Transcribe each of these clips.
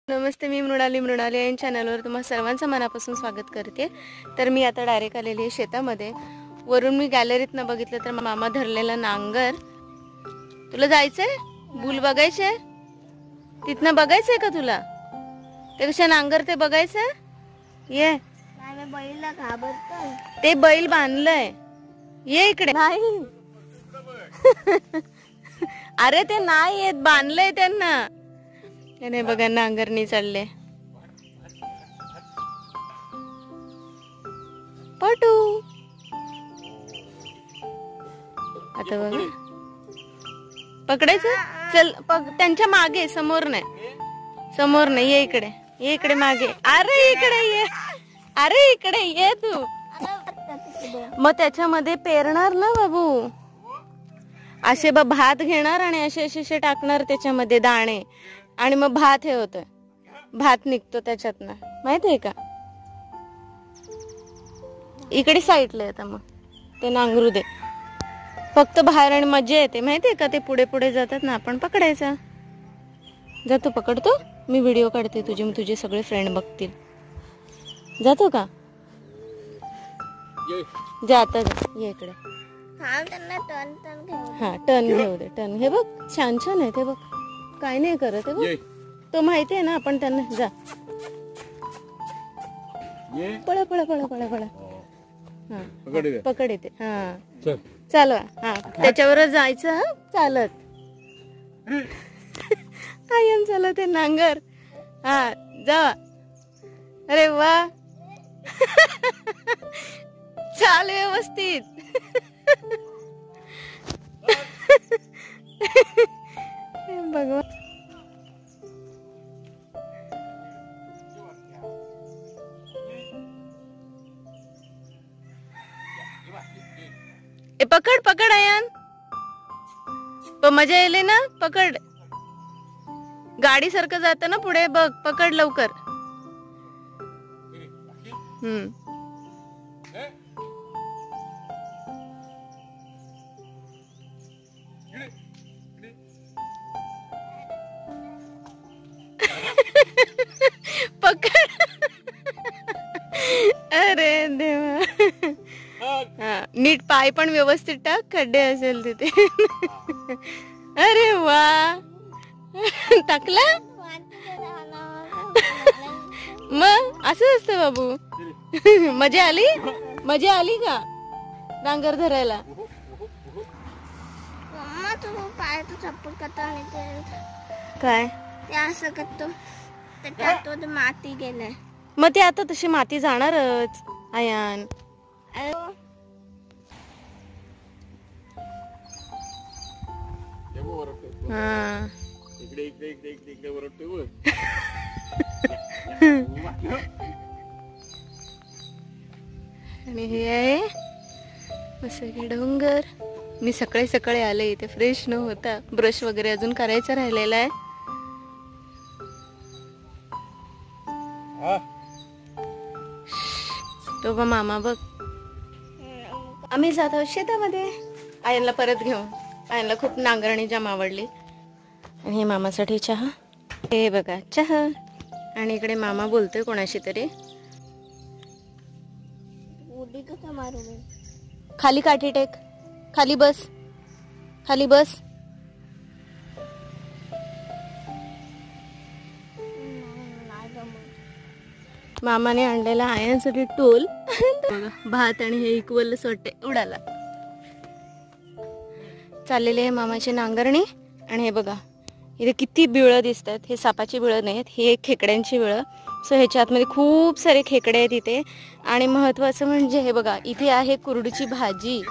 नमस्ते, मी मृणाली या चॅनलवर तुम्हा सर्वांचं मनापासून स्वागत करते। तर मी आता डायरेक्ट आलेली आहे शेतामध्ये। वरून मी गॅलरीतनं बघितलं तर मामा धरलेला नांगर। तुला जायचंय बुल बघायचंय? तिथनं बघायचंय का तुला? ते कशा नांगर ते बघायचं? ये नाही, बैलला घाबरतो। ते बैल बांधलंय, ये इकडे। नाही अरे ते नाही येत, बांधलंय त्यांना। त्याने बघा नांगरणी चालले। पटू आता बघा, पकडायचं। चल त्यांच्या मागे, समोर नाही, ये इकडे, ये इकडे मागे। अरे इकडे ये, अरे इकडे ये तू। मग त्याच्यामध्ये पेरणार ना बाबू, असे भात घेणार आणि असे टाकणार त्याच्यामध्ये दाणे, आणि मग भात हे होतं, भात निघतो त्याच्यातनं, माहितीये का? इकडे साईडला येतं, मग ते नांगरू दे फक्त बाहेर, आणि मजा येते माहितीये का? ते पुढे पुढे जातात ना, आपण पकडायचा। जातो, पकडतो मी, व्हिडिओ काढते तुझे, मग तुझे सगळे फ्रेंड बघतील। जातो का? जाता जा, ये इकडे। हा टर्न घेऊ दे, टर्न हे बघ, छान छान आहे ते बघ, काय नाही करत आहे बघ, तो माहिती आहे ना आपण त्यांना। जा पळा पळा पळा पळा पळा, हा पकड येते, हा चालवा, हा त्याच्यावरच जायचं, हा चालत कायम चालत आहे नांगर, हा जा। अरे वा चाल व्यवस्थित भगवान। ए पकड पकड आयन, तो मजा येईल ना, पकड। गाडी सारखं जातं ना पुढे, बघ पकड लवकर। पकड अरे देवा, हा नीट पाय पण व्यवस्थित टाक, खड्डे असेल तिथे। अरे वा टाकला, मग असं असतं बाबू। मजा आली का नांगर धरायला? काय ते असं करतो, त्याच्यात माती गेलाय, मग ते आता तशी माती जाणारच आयान। हा आणि हे आहे मस्त डोंगर। मी सकाळी सकाळी आले इथे, फ्रेश न होता, ब्रश वगैरे अजून करायचा राहिलेला आहे। तो बघ मामा बघ, आम्ही जात आहोत शेतामध्ये आयनला परत घेऊन। आयनला खूप नांगरणी जाम आवडली, आणि हे मामासाठी चहा, हे बघा चहा, आणि इकडे मामा बोलतोय कोणाशी तरी। खाली काठी टेक, खाली बस, खाली बस। मामाने आणलेला आयनसाठी टोल भात, आणि हे इक्वलच वाटते उडाला। चाललेली आहे मामाची नांगरणी, आणि हे बघा इथे किती बिळं दिसतात। हे सापाची बिळं नाहीत, हे खेकड्यांची बिळं। सो ह्याच्या आतमध्ये खूप सारे खेकडे आहेत इथे, आणि महत्वाचं म्हणजे हे बघा इथे आहे कुरडूची भाजी।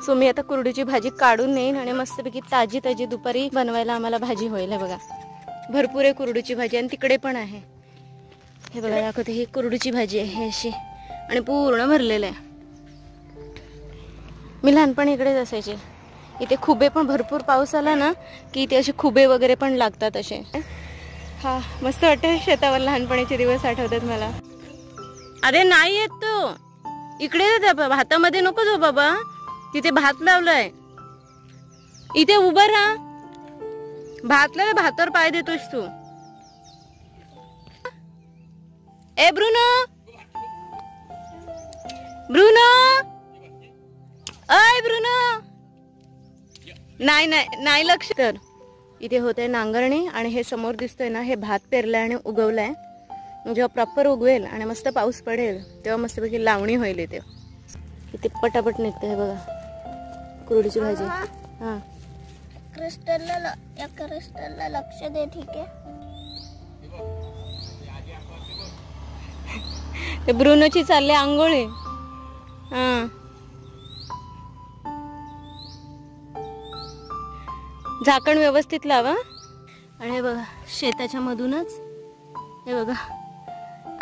सो मी आता कुरडूची भाजी काढून नेईन, आणि मस्तपैकी ताजी ताजी दुपारी बनवायला आम्हाला भाजी होईल। हे बघा भरपूर आहे कुरडूची भाजी, आणि तिकडे पण आहे, हे बघा दाखवते, ही कुरडूची भाजी आहे अशी, आणि पूर्ण भरलेलं आहे। मी लहानपणी इकडेच असायचे, इथे खुबे पण, भरपूर पाऊस आला ना की इथे असे खुबे वगैरे पण लागतात असे। हा मस्त वाटतं, शेतावर लहानपणीचे दिवस आठवतात मला। अरे नाही येत तो, इकडे भातामध्ये नको जाऊ बाबा, तिथे भात लावलाय, इथे उभं राहा। भातला भातावर पाय देतोस तू। ए ब्रुनो, ब्रुनो, अय ब्रुनो, नाही नाही नाही लक्ष कर. इथे होते नांगरणी आणि हे समोर दिसतोय ना, हे भात पेरलाय आणि उगवलाय. जेव्हा प्रॉपर उगवेल आणि मस्त पाऊस पडेल तेव्हा मस्तपैकी लावणी होईल. इथे किती पटापट निघते हे बघा, कुरडीची भाजी. हा क्रिस्टलला लक्ष दे, ठीक आहे. ब्रुनोची चालले आंघोळी. हा झाकण व्यवस्थित लावा. आणि हे बघा शेताच्या मधूनच हे बघा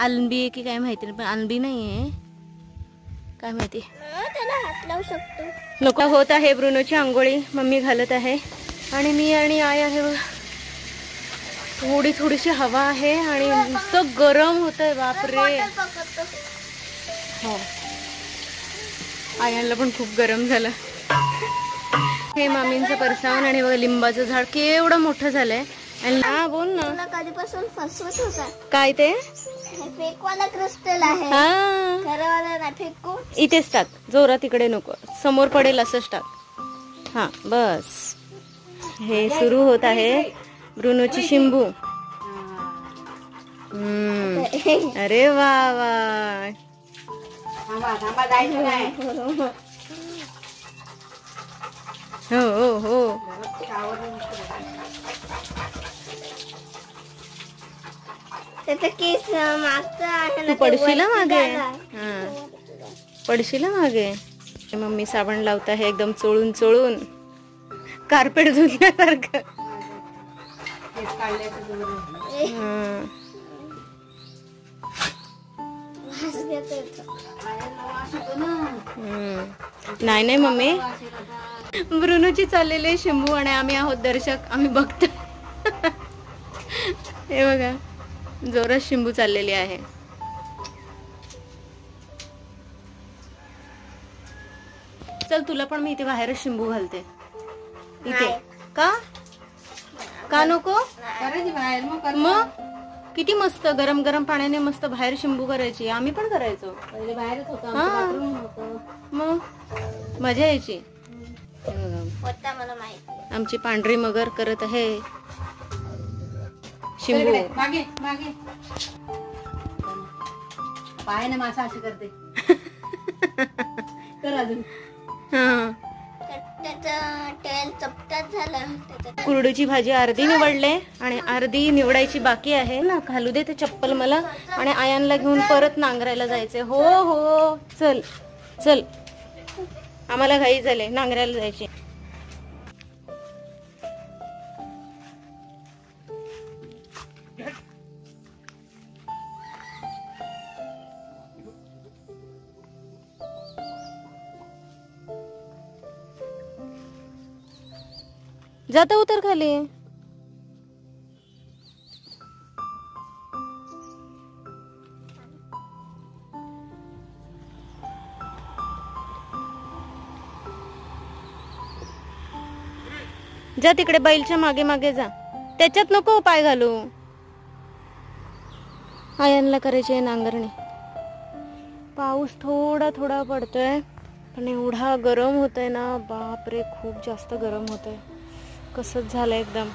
आलंबी की काय माहिती नाही, पण आलंबी नाहीये काय माहिती. त्याला हात लावू शकतो. लोक होत आहे ब्रुनोची आंघोळी, मम्मी घालत आहे आणि मी आणि आई आहे बघा. थोडी थोडीशी हवा आहे आणि नुसतं गरम होत आहे बापरे. हो आयांना पण खूप गरम झालं. हे मामींचं परसावण आणि बघा लिंबाचं झाड केवढं मोठं झालंय. आणि हा बोल ना, तुला कधीपासून फसवत होता काय ते हे फेक वाला क्रिस्टल आहे. हा खरं वाला नाही फेकू. इथेच टाक, जोरात तिकडे नको, समोर पडेल असंच टाक. हा बस. हे सुरू होत आहे ब्रुनोची शिंबू. अरे वा वा. हो हो हो. त्याचा केस मागचा आहे तू ना, पडशील हा मागे. झाला. हा पडशील हा मागे. मम्मी साबण लावत आहे एकदम चोळून चोळून, कार्पेट धुतल्यासारखं. नाही नाही मम्मी, ब्रुनोची चाललेली शिंबू आणि आम्ही आहोत दर्शक, आम्ही बघतो. हे बघा जोरात शिंबू चाललेली आहे. चल तुला पण मी इथे बाहेरच शिंबू घालते. इथे का का नको. मग किती मस्त गरम गरम पाण्याने मस्त बाहेर शिंबू करायची. आम्ही पण करायचो पहिले, बाहेरच होतो. मग मजा यायची. मला माहिती. आमची पांढरी मगर करत आहे शिंबू. मागे मागे पायाने मासा अशी करते. कर अजून. त्याचं तेल चपटात झालं. कुरडीची भाजी अर्धी निवडले आणि अर्धी निवडायची बाकी आहे ना. घालू दे ते चप्पल मला, आणि आयांना घेऊन परत नांगरायला जायचंय. हो हो चल चल, आम्हाला घाई झाले, नांगरायला जायचे. जाता उतर खाली. जा तिकडे बैलच्या मागे मागे जा, त्याच्यात नको पाय घालू. आयांना करायची नांगरणी. पाऊस थोडा थोडा पडतोय पण एवढा गरम होतोय ना, बापरे खूप जास्त गरम होतोय. कसंच झालंय एकदम.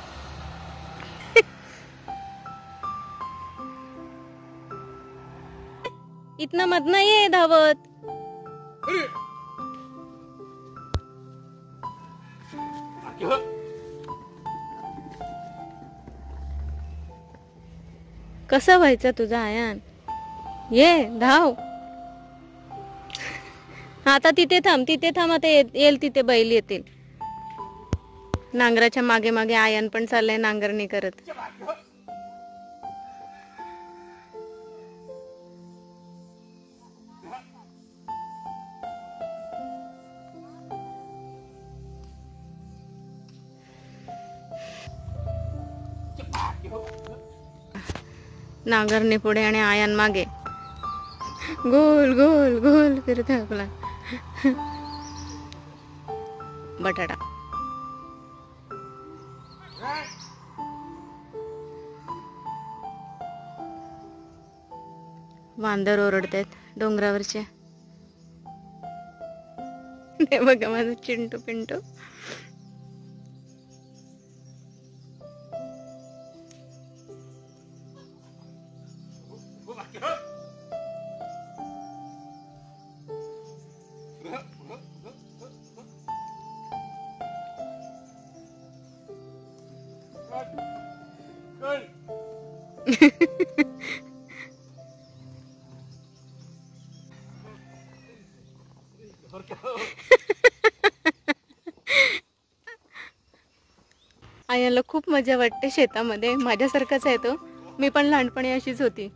इथनं मधनं ये धावत. कसा व्हायचा तुझा आयान. ये धाव. आता तिथे थांब, तिथे थांब. आता येईल तिथे बैल येतील. नांगराच्या मागे मागे आयन पण चाललंय नांगरणी करत. नांगरणी पुढे आणि आयन मागे. गोल गोल गोल फिरत आपला बटाटा. वांदर ओरडतायत डोंगरावरचे. हे बघा माझं चिंटू पिंटू. आयाला खूप मजा वाटते शेतामध्ये. माझ्यासारखाच आहे तो. मी पण लहानपणी अशीच होती.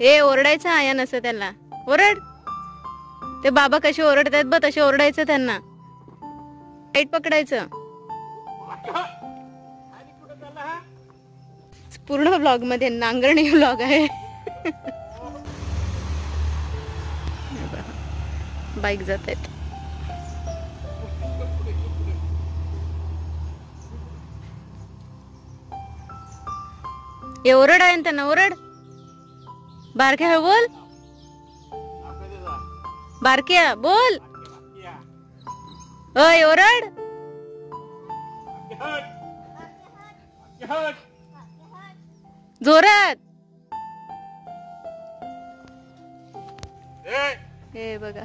ए ओरडायचं आया नसं त्यांना. ओरड. ते बाबा कसे ओरडतात बघ तसे ओरडायचं त्यांना. टाईट पकडायचं. पूर्ण ब्लॉग मध्ये नांगरणी ब्लॉग आहे. बाईक जात आहेत. ये ओरड आहे त्यांना. ओरड. बारक्या बोल. बारक्या बोल. अय ओरड. जोरात. हे बघा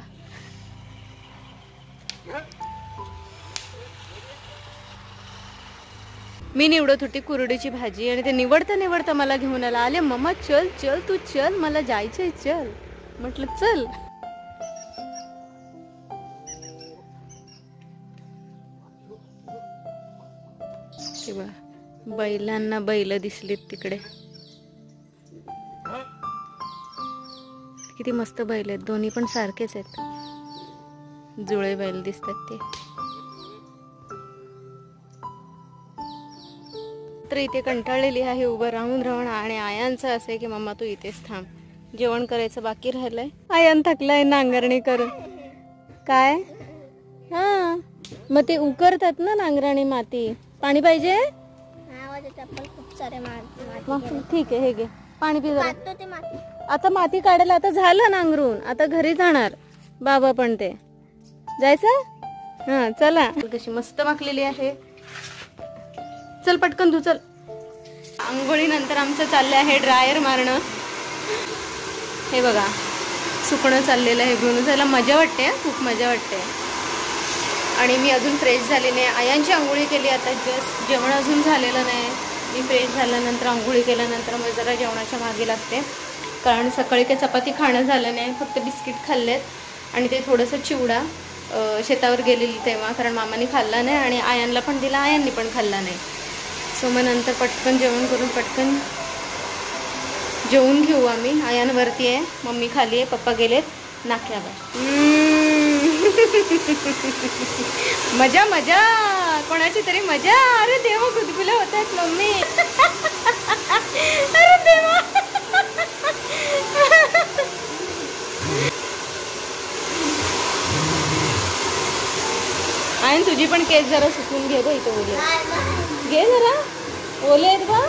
मी निवडत होती कुरडीची भाजी आणि ते निवडता निवडता मला घेऊन आले. मम्मा चल चल तू चल मला जायचंय चल. म्हटलं चल. बैलांना बैल दिसलीत तिकडे. किती मस्त बैल आहेत. दोन्ही पण सारखेच आहेत. जुळे बैल दिसतात ते. तर इथे कंटाळलेली आहे उभं राहून राहून. आणि आयांचं असं आहे की मम्मा तू इथेच थांब. जेवण करायचं बाकी राहिलंय. आयान थकलाय नांगरणी करून. काय हा मग ते उकरतात ना नांगरणी माती. पाणी पाहिजे. खूप सारे माती. ठीक आहे हे घे पाणी पी जरा. ते माती आता माती काढायला आता झालं नांगरून. आता घरी जाणार बाबा पण ते जायचं. हा चला. कशी मस्त माखलेली आहे. चल पटकन तू चल. आंघोळीनंतर आमचं चाललं आहे ड्रायर मारणं. हे बघा सुकणं चाललेलं आहे. ब्रुनूला मजा वाटते. खूप मजा वाटते. आणि मी अजून फ्रेश झाली नाही. आयांची आंघोळी केली आता जस्ट. जेवण अजून झालेलं नाही. मी फ्रेश झाल्यानंतर आंघोळी केल्यानंतर मग जरा जेवणाच्या मागे लागते. कारण सकाळी काही चपाती खाणं झालं नाही. फक्त बिस्किट खाल्लेत आणि ते थोडंसं चिवडा शेतावर गेलेली तेव्हा. कारण मामाने खाल्ला नाही आणि आयांना पण दिला. आयांनी पण खाल्ला नाही. सो मग नंतर पटकन जेवण करून पटकन जेवून घेऊ आम्ही. आयांवरती आहे. मम्मी खाली आहे. पप्पा गेलेत नाक्यावर. मजा मजा कोणाची तरी मजा. अरे देवा गुदगुल्या होत आहेत मम्मी. अरे देवा. आयन तुझी पण केस जरा सुकून घे. इथे ओले घे जरा. ओले आहेत का.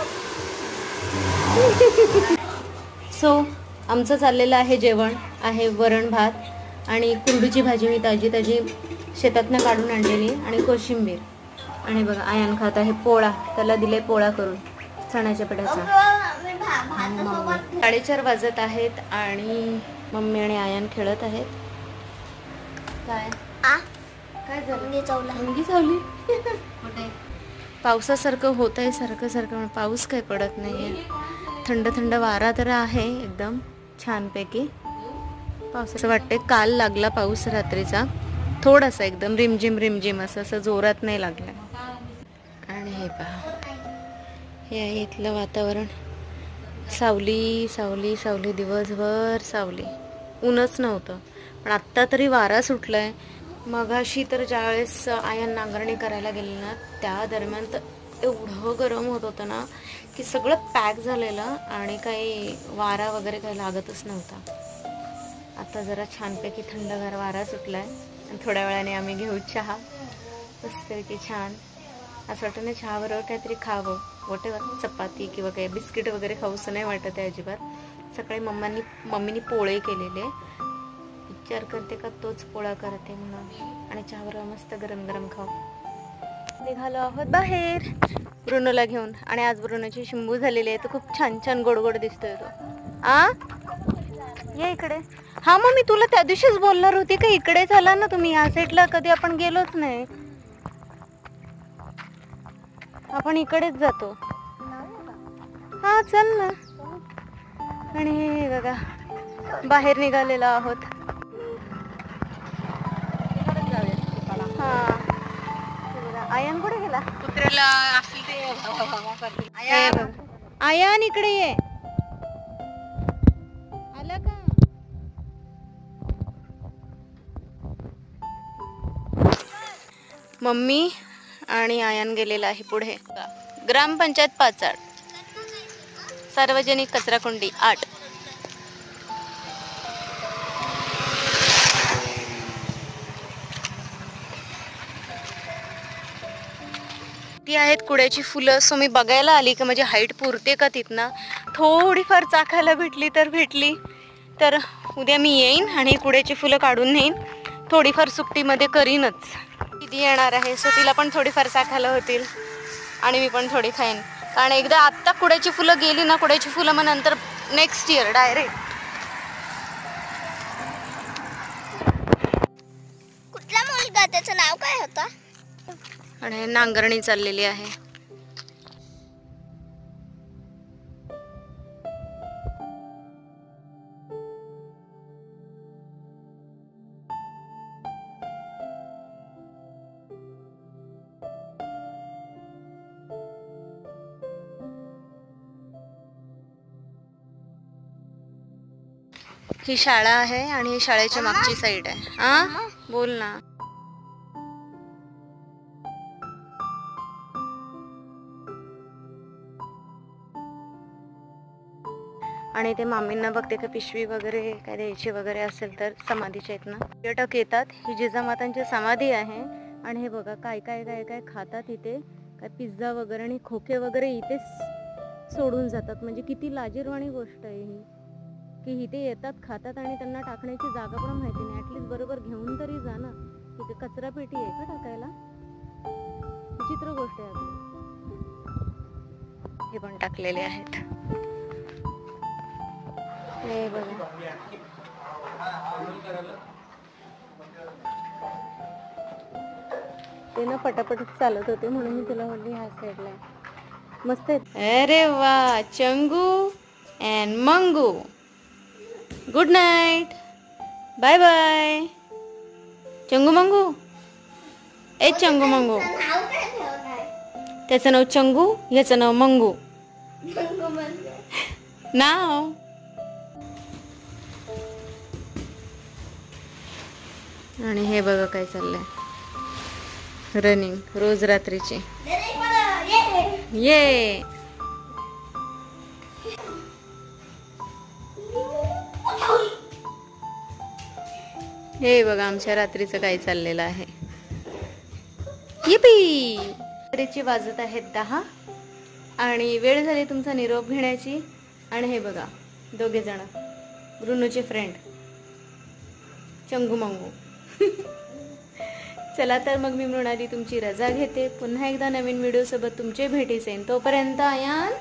सो आमचं चाललेलं आहे जेवण. आहे वरण भात आणि कुरडीची भाजी मी ताजी ताजी शेतातनं काढून आणलेली आणि कोशिंबीर. आणि बघा आयन खात आहे पोळा. त्याला दिले पोळा करून चण्याच्या पिठाचा. 4:30 वाजत आहेत आणि मम्मी आणि आयन खेळत आहेत. काय काय झालं. मुंगी चावली. कुठे. पावसासारखं होत आहे सारखं सारखं. पाऊस काय पडत नाहीये. थंड थंड वारा तर आहे एकदम छानपैकी. पावसाचं वाटतंय. काल लागला पाऊस रात्रीचा थोडासा एकदम रिमझिम रिमझिम असं जोरात नाही लागला. आणि हे पहा हे आहे इथलं वातावरण. सावली सावली सावली दिवसभर सावली. ऊनच नव्हतं पण आत्ता तरी वारा सुटलाय. मगाशी तर ज्यावेळेस आयन नांगरणी करायला गेले ना त्या दरम्यान तर एवढं गरम होत होतं ना की सगळं पॅक झालेलं आणि काही वारा वगैरे काही लागतच नव्हता. आता जरा छानपैकी थंडगार वारा सुटलाय आणि थोड्या वेळाने आम्ही घेऊ चहा. मस्तपैकी छान. असं वाटतं ना चहाबरोबर काहीतरी खावं. वॉटेवर चपाती किंवा काही बिस्किट वगैरे खाऊसं नाही वाटत आहे अजिबात. सकाळी मम्मीनी पोळे केलेले. विचार करते का तोच पोळा करते म्हणून, आणि चहावर मस्त गरम गरम खाऊ. निघालो आहोत बाहेर ब्रुनोला घेऊन. आणि आज ब्रुनोची शिंबू झालेली आहे, तो खूप छान छान गोड गोड दिसतोय तो. ये इकडे. हा मग मी तुला त्या दिवशीच बोलणार होती का इकडे चला ना तुम्ही, या साईडला कधी आपण गेलोच नाही. आपण इकडेच जातो. हा चल ना. आणि हे बघा बाहेर निघालेलो आहोत. हा आयान कुठे गेला? कुत्र्याला आयान इकडे ये. आला का? मम्मी आणि आयान गेलेला आहे पुढे. ग्रामपंचायत पाचाड, सार्वजनिक कचराकुंडी 8. ती आहेत कुड्याची फुलं. सो मी बघायला आली की माझी हाईट पुरते का तिथनं. थोडीफार चाखायला भेटली तर भेटली, तर उद्या मी येईन आणि कुड्याची फुलं काढून नेईन. थोडीफार सुट्टीमध्ये करीनच. किती येणार आहे, सो तिला पण थोडीफार चाखायला होतील आणि मी पण थोडी खाईन. कारण एकदा आत्ता कुड्याची फुलं गेली ना, कुड्याची फुलं मग नंतर नेक्स्ट इयर डायरेक्ट. कुठला मुलगा, त्याचं नाव काय होतं? आणि नांगरणी चाललेली आहे. ही शाळा आहे आणि ही शाळेच्या मागची साईड आहे. हा बोल ना. आणि ते मामींना बघते का पिशवी वगैरे काय द्यायची वगैरे असेल तर समाधीच्या इथनं पर्यटक येतात. ही जिजामातांची समाधी आहे. आणि हे बघा काय काय काय काय खातात इथे, काय पिझ्झा वगैरे आणि खोके वगैरे इथे सोडून जातात. म्हणजे किती लाजिरवाणी गोष्ट आहे ही, की इथे येतात खातात आणि त्यांना टाकण्याची जागा पण माहिती नाही. ॲटलिस्ट बरोबर घेऊन तरी जा ना. तिथे कचरा पेटी आहे का टाकायला? विचित्र गोष्ट आहे आपली. हे पण टाकलेले आहेत. हे बघा ते ना पटापट चालत होते म्हणून मी तुला बोलली ह्या साईडला मस्त आहे. अरे वा, Changu and Mangu. Good night, bye bye. Changu Mangu. ए चंगू मंगू. त्याचं नाव चंगू, याचं नाव मंगू. नाव आणि हे बघा काय चाललंय. रनिंग रोज रात्रीची. ये हे बघा आमच्या रात्रीचं काय चाललेलं आहे. yippee! रात्रीची वाजत आहेत 10 आणि वेळ झाली तुमचा निरोप घेण्याची. आणि हे बघा दोघे जण ब्रुनोचे फ्रेंड चंगू मंगू. चला तर मग मी मृणाली तुमची रजा घेते. पुन्हा एकदा नवीन व्हिडिओ सोबत तुमचे भेटीस येईन. तोपर्यंत आयान